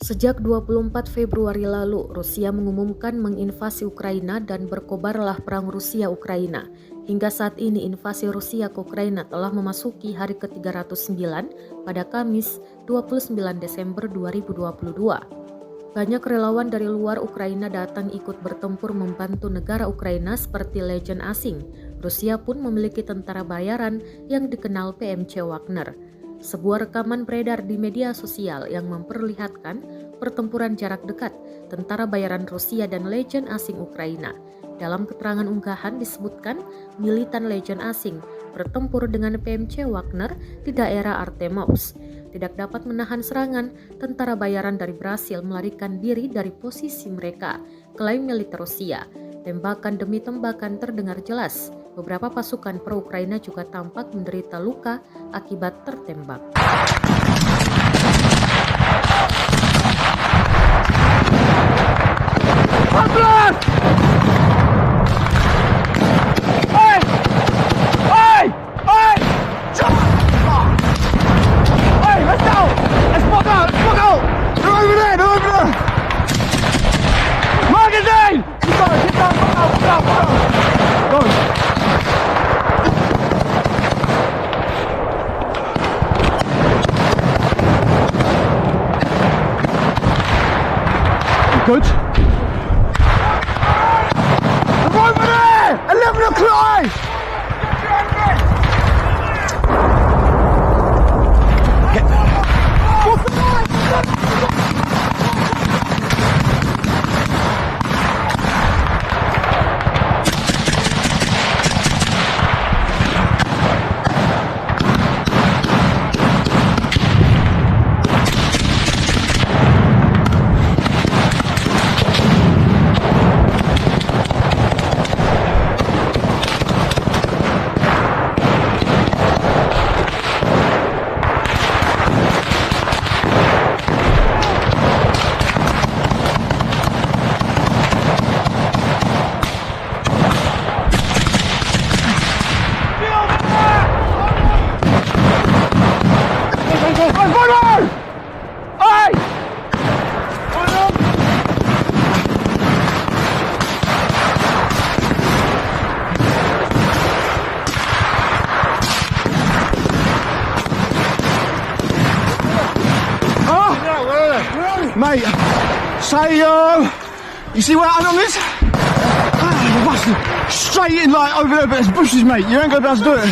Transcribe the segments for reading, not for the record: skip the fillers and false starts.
Sejak 24 Februari lalu, Rusia mengumumkan menginvasi Ukraina dan berkobarlah perang Rusia-Ukraina. Hingga saat ini invasi Rusia ke Ukraina telah memasuki hari ke-309 pada Kamis 29 Desember 2022. Banyak relawan dari luar Ukraina datang ikut bertempur membantu negara Ukraina seperti legend asing. Rusia pun memiliki tentara bayaran yang dikenal PMC Wagner. Sebuah rekaman beredar di media sosial yang memperlihatkan pertempuran jarak dekat tentara bayaran Rusia dan legend asing Ukraina. Dalam keterangan unggahan disebutkan militan legend asing bertempur dengan PMC Wagner di daerah Artemovsk. Tidak dapat menahan serangan, tentara bayaran dari Brasil melarikan diri dari posisi mereka, klaim militer Rusia. Tembakan demi tembakan terdengar jelas. Beberapa pasukan pro-Ukraina juga tampak menderita luka akibat tertembak. Good. I'm over there! 11 o'clock! Mate, say, you see where that on is? Straight in, like, over there, but there's bushes, mate. You ain't going to be able to do it.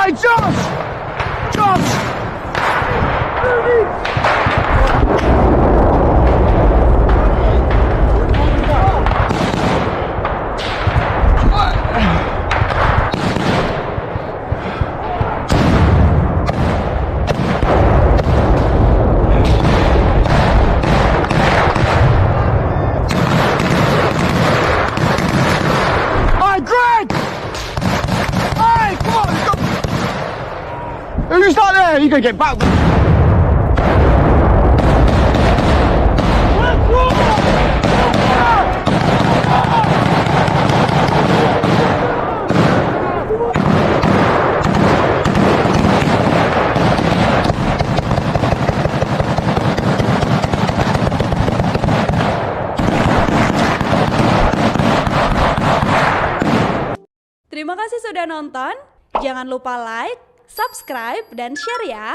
Hey, Josh! Josh! Who's not there? You're gonna get back. Terima kasih sudah nonton. Jangan lupa like, subscribe, dan share ya.